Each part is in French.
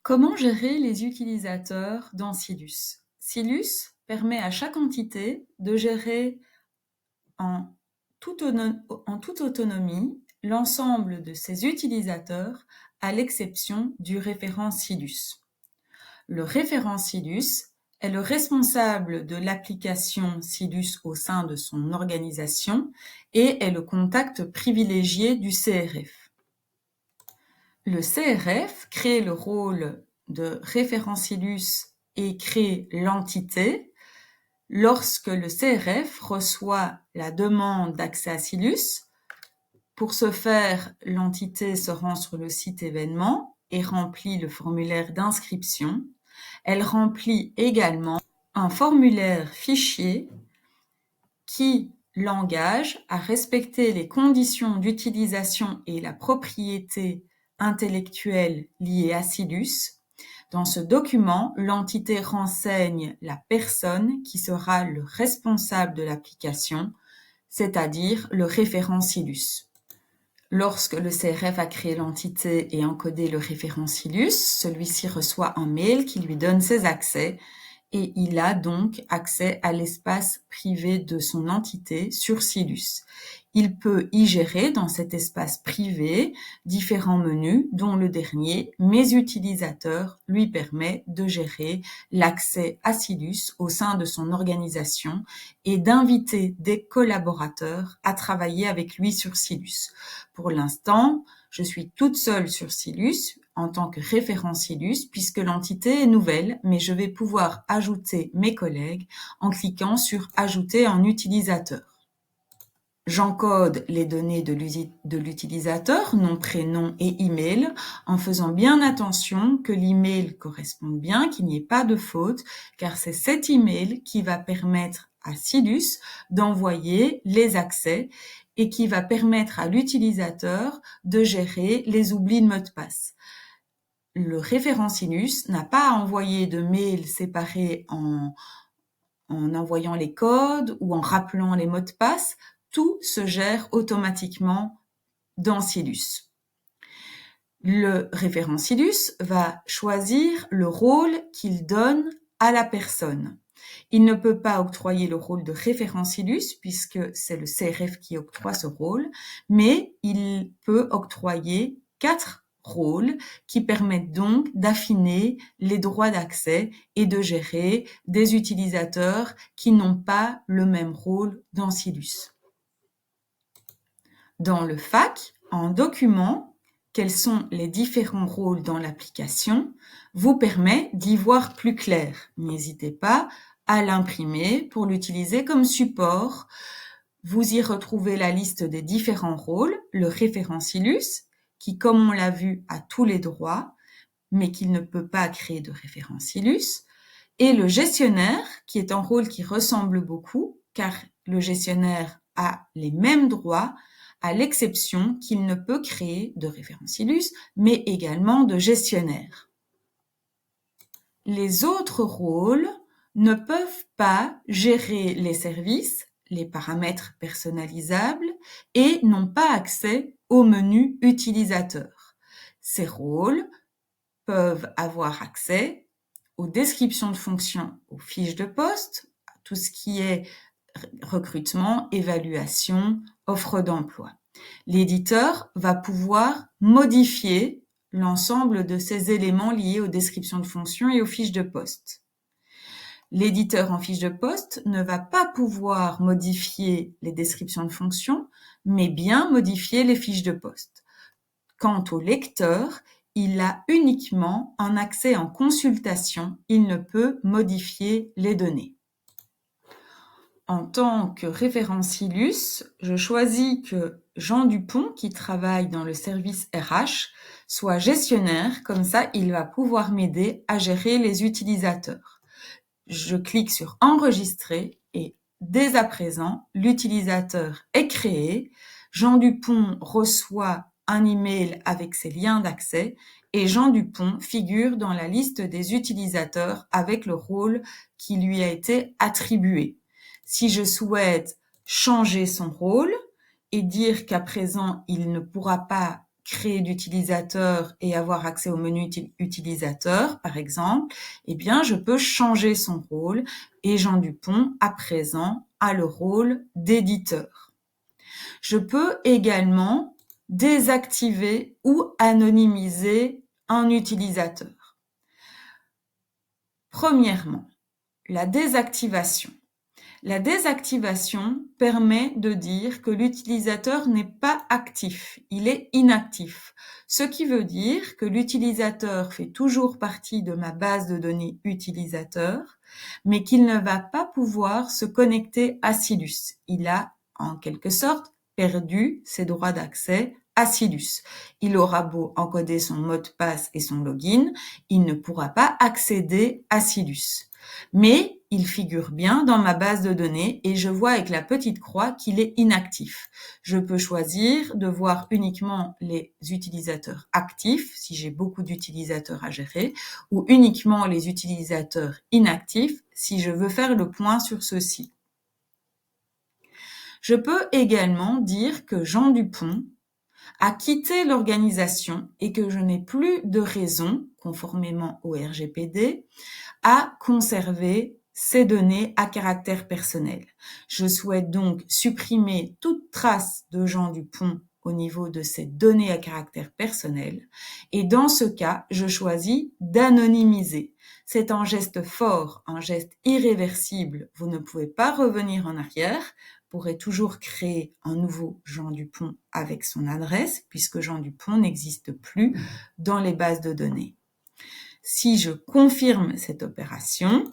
Comment gérer les utilisateurs dans Silus? Silus permet à chaque entité de gérer en en toute autonomie l'ensemble de ses utilisateurs à l'exception du référent Silus. Le référent Silus est le responsable de l'application Silus au sein de son organisation et est le contact privilégié du CRF. Le CRF crée le rôle de référent Silus et crée l'entité lorsque le CRF reçoit la demande d'accès à Silus. Pour ce faire, l'entité se rend sur le site événement et remplit le formulaire d'inscription. Elle remplit également un formulaire fichier qui l'engage à respecter les conditions d'utilisation et la propriété intellectuelle liée à Silus. Dans ce document, l'entité renseigne la personne qui sera le responsable de l'application, c'est-à-dire le référent Silus. Lorsque le CRF a créé l'entité et encodé le référent Silus, celui-ci reçoit un mail qui lui donne ses accès et il a donc accès à l'espace privé de son entité sur Silus. Il peut y gérer dans cet espace privé différents menus, dont le dernier, Mes utilisateurs, lui permet de gérer l'accès à Silus au sein de son organisation et d'inviter des collaborateurs à travailler avec lui sur Silus. Pour l'instant, je suis toute seule sur Silus en tant que référent Silus puisque l'entité est nouvelle, mais je vais pouvoir ajouter mes collègues en cliquant sur « Ajouter un utilisateur ». J'encode les données de l'utilisateur, nom, prénom et email, en faisant bien attention que l'email corresponde bien, qu'il n'y ait pas de faute, car c'est cet email qui va permettre à Silus d'envoyer les accès et qui va permettre à l'utilisateur de gérer les oublis de mot de passe. Le référent Silus n'a pas à envoyer de mails séparés en envoyant les codes ou en rappelant les mots de passe. Tout se gère automatiquement dans Silus. Le référent Silus va choisir le rôle qu'il donne à la personne. Il ne peut pas octroyer le rôle de référent Silus puisque c'est le CRF qui octroie ce rôle, mais il peut octroyer 4 rôles qui permettent donc d'affiner les droits d'accès et de gérer des utilisateurs qui n'ont pas le même rôle dans Silus. Dans le FAQ, en document, quels sont les différents rôles dans l'application, vous permet d'y voir plus clair. N'hésitez pas à l'imprimer pour l'utiliser comme support. Vous y retrouvez la liste des différents rôles, le référent Silus, qui, comme on l'a vu, a tous les droits, mais qu'il ne peut pas créer de référent Silus, et le gestionnaire, qui est un rôle qui ressemble beaucoup, car le gestionnaire a les mêmes droits, à l'exception qu'il ne peut créer de référent Silus, mais également de gestionnaire. Les autres rôles ne peuvent pas gérer les services, les paramètres personnalisables et n'ont pas accès au menu utilisateur. Ces rôles peuvent avoir accès aux descriptions de fonctions, aux fiches de poste, à tout ce qui est recrutement, évaluation, offre d'emploi. L'éditeur va pouvoir modifier l'ensemble de ces éléments liés aux descriptions de fonctions et aux fiches de poste. L'éditeur en fiche de poste ne va pas pouvoir modifier les descriptions de fonctions, mais bien modifier les fiches de poste. Quant au lecteur, il a uniquement un accès en consultation, il ne peut modifier les données. En tant que référent Silus, je choisis que Jean Dupont, qui travaille dans le service RH, soit gestionnaire, comme ça il va pouvoir m'aider à gérer les utilisateurs. Je clique sur Enregistrer et dès à présent, l'utilisateur est créé. Jean Dupont reçoit un email avec ses liens d'accès et Jean Dupont figure dans la liste des utilisateurs avec le rôle qui lui a été attribué. Si je souhaite changer son rôle et dire qu'à présent, il ne pourra pas créer d'utilisateur et avoir accès au menu utilisateur, par exemple, eh bien, je peux changer son rôle et Jean Dupont, à présent, a le rôle d'éditeur. Je peux également désactiver ou anonymiser un utilisateur. Premièrement, la désactivation. La désactivation permet de dire que l'utilisateur n'est pas actif, il est inactif. Ce qui veut dire que l'utilisateur fait toujours partie de ma base de données utilisateur, mais qu'il ne va pas pouvoir se connecter à Silus. Il a, en quelque sorte, perdu ses droits d'accès à Silus. Il aura beau encoder son mot de passe et son login, il ne pourra pas accéder à Silus. Mais il figure bien dans ma base de données et je vois avec la petite croix qu'il est inactif. Je peux choisir de voir uniquement les utilisateurs actifs, si j'ai beaucoup d'utilisateurs à gérer, ou uniquement les utilisateurs inactifs, si je veux faire le point sur ceux-ci. Je peux également dire que Jean Dupont a quitté l'organisation et que je n'ai plus de raison, conformément au RGPD, à conserver ces données à caractère personnel. Je souhaite donc supprimer toute trace de Jean Dupont au niveau de ces données à caractère personnel et dans ce cas, je choisis d'anonymiser. C'est un geste fort, un geste irréversible. Vous ne pouvez pas revenir en arrière. Vous pourrez toujours créer un nouveau Jean Dupont avec son adresse puisque Jean Dupont n'existe plus dans les bases de données. Si je confirme cette opération,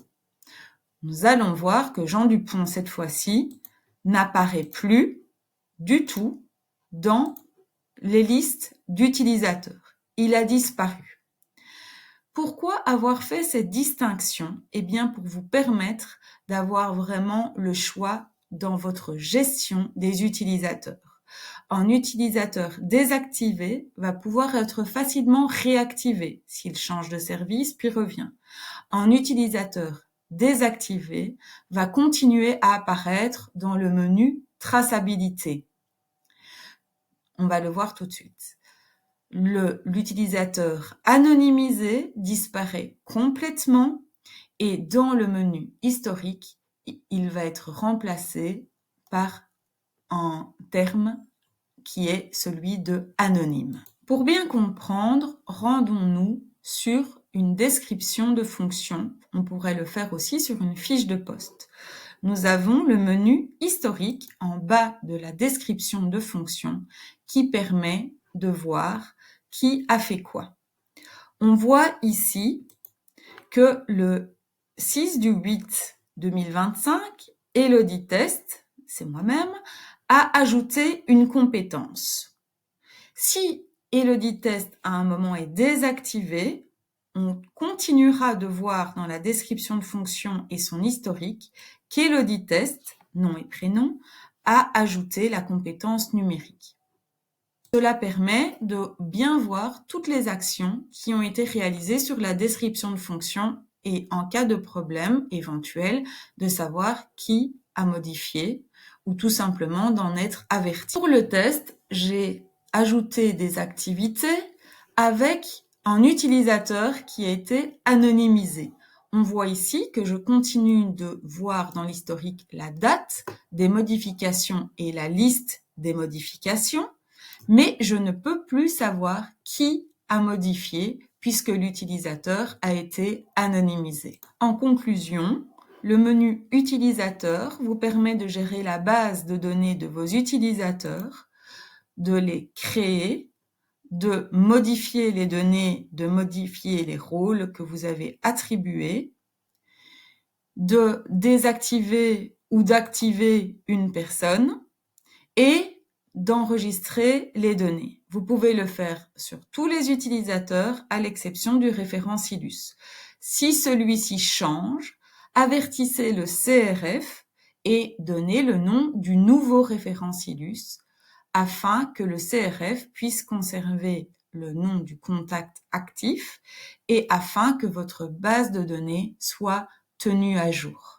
nous allons voir que Jean Dupont, cette fois-ci, n'apparaît plus du tout dans les listes d'utilisateurs. Il a disparu. Pourquoi avoir fait cette distinction? Eh bien, pour vous permettre d'avoir vraiment le choix dans votre gestion des utilisateurs. Un utilisateur désactivé va pouvoir être facilement réactivé s'il change de service puis revient. Un utilisateur désactivé va continuer à apparaître dans le menu traçabilité. On va le voir tout de suite. L'utilisateur anonymisé disparaît complètement et dans le menu historique, il va être remplacé par un terme qui est celui de anonyme. Pour bien comprendre, rendons-nous sur une description de fonction. On pourrait le faire aussi sur une fiche de poste. Nous avons le menu historique en bas de la description de fonction qui permet de voir qui a fait quoi. On voit ici que le 6/8/2025, Elodie Test, c'est moi-même, a ajouté une compétence. Si Elodie Test à un moment est désactivé, on continuera de voir dans la description de fonction et son historique qu'Elodie Test, nom et prénom, a ajouté la compétence numérique. Cela permet de bien voir toutes les actions qui ont été réalisées sur la description de fonction et en cas de problème éventuel, de savoir qui a modifié ou tout simplement d'en être averti. Pour le test, j'ai ajouté des activités avec un utilisateur qui a été anonymisé. On voit ici que je continue de voir dans l'historique la date des modifications et la liste des modifications, mais je ne peux plus savoir qui a modifié puisque l'utilisateur a été anonymisé. En conclusion, le menu utilisateur vous permet de gérer la base de données de vos utilisateurs, de les créer, de modifier les données, de modifier les rôles que vous avez attribués, de désactiver ou d'activer une personne et d'enregistrer les données. Vous pouvez le faire sur tous les utilisateurs à l'exception du référent Silus. Si celui-ci change, avertissez le CRF et donnez le nom du nouveau référent Silus afin que le CRF puisse conserver le nom du contact actif et afin que votre base de données soit tenue à jour.